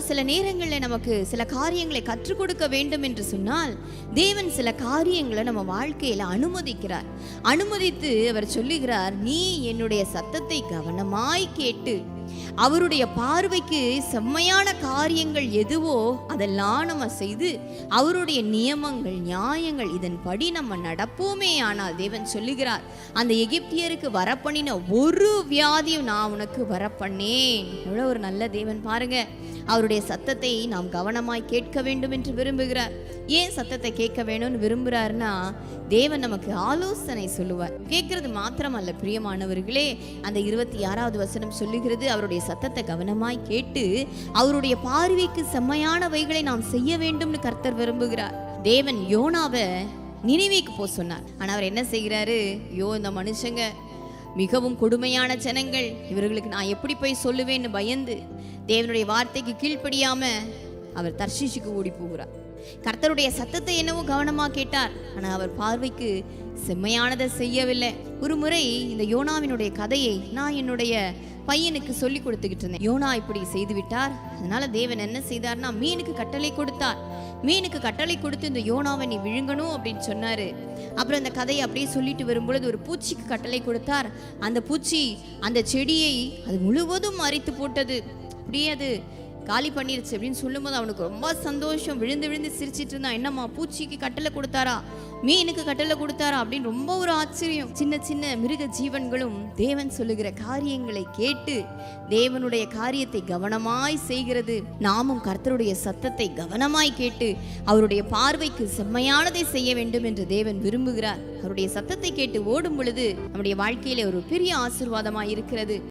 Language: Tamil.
சில நேரங்களில் நமக்கு சில காரியங்களை கற்றுக் கொடுக்க வேண்டும் என்று சொன்னால் தேவன் சில காரியங்களை நம்ம வாழ்க்கையில அனுமதித்து அவர் சொல்லுகிறார், நீ என்னுடைய சத்தத்தை கவனமாய் கேட்டு அவருடைய பார்வைக்கு செம்மையான காரியங்கள் எதுவோ அதெல்லாம் நம்ம செய்து அவருடைய நியமங்கள் நியாயங்கள் இதன்படி நம்ம நடப்போமே. ஆனால் தேவன் சொல்லுகிறார், அந்த எகிப்தியருக்கு வரப்பண்ணின ஒரு வியாதியும் நான் உனக்கு வரப்பண்ணேன். எவ்வளவு ஒரு நல்ல தேவன் பாருங்க. அவருடைய சத்தத்தை நாம் கவனமாய் கேட்க வேண்டும் என்று விரும்புகிறார். ஏன் சத்தத்தை கேட்க வேணும்னு விரும்புகிறார்னா, தேவன் நமக்கு ஆலோசனை சொல்லுவார். கேட்கறது மாத்திரமல்ல பிரியமானவர்களே, அந்த 26வது வசனம் சொல்லுகிறது, அவருடைய சத்தத்தை கவனமாய் கேட்டு அவருடைய பார்வைக்கு செம்மையானவைகளை நாம் செய்ய வேண்டும்னு கர்த்தர் விரும்புகிறார். தேவன் யோனாவை நினிவேக்கு போக சொன்னார். ஆனா அவர் என்ன செய்கிறாரு, இந்த மனுஷங்க மிகவும் கொடுமையான ஜனங்கள், இவர்களுக்கு நான் எப்படி போய் சொல்லுவேன்னு பயந்து தேவனுடைய வார்த்தைக்கு கீழ்ப்படியாம அவர் தர்ஷீஷுக்கு ஓடி போகிறார். கர்த்தருடைய சத்தத்தை என்னவோ கவனமா கேட்டார், ஆனா அவர் பார்வைக்கு செம்மையானதை செய்யவில்லை. ஒரு முறை இந்த யோனாவினுடைய கதையை நான் என்னுடைய பையனுக்கு சொல்லி கொடுத்துக்கிட்டு இருந்தேன். யோனா இப்படி செய்து விட்டார். அதனால தேவன் என்ன செய்தார்னா, மீனுக்கு கட்டளை கொடுத்தார். மீனுக்கு கட்டளை கொடுத்து இந்த யோனாவை நீ விழுங்கணும் அப்படின்னு சொன்னாரு. அப்புறம் அந்த கதையை அப்படியே சொல்லிட்டு வரும்பொழுது ஒரு பூச்சிக்கு கட்டளை கொடுத்தார். அந்த பூச்சி அந்த செடியை அது முழுவதும் அரித்து போட்டது. அப்படியே அது காலி பண்ணிருச்சு அப்படின்னு சொல்லும்போது அவனுக்கு ரொம்ப சந்தோஷம். விழுந்து விழுந்து சிரிச்சிட்டு இருந்தான். என்னம்மா, பூச்சிக்கு கட்டளை கொடுத்தாரா, மீனுக்கு கட்டளை கொடுத்தாரா அப்படின்னு ரொம்ப ஒரு ஆச்சரியம். சின்ன சின்ன மிருக ஜீவன்களும் தேவன் சொல்லுகிற காரியங்களை கேட்டு தேவனுடைய காரியத்தை கவனமாய் செய்கிறது. நாமும் கர்த்தருடைய சத்தத்தை கவனமாய் கேட்டு அவருடைய பார்வைக்கு செம்மையானதை செய்ய வேண்டும் என்று தேவன் விரும்புகிறார். அவருடைய சத்தத்தை கேட்டு ஓடும் பொழுது நம்முடைய வாழ்க்கையில ஒரு பெரிய ஆசீர்வாதமாய் இருக்கிறது.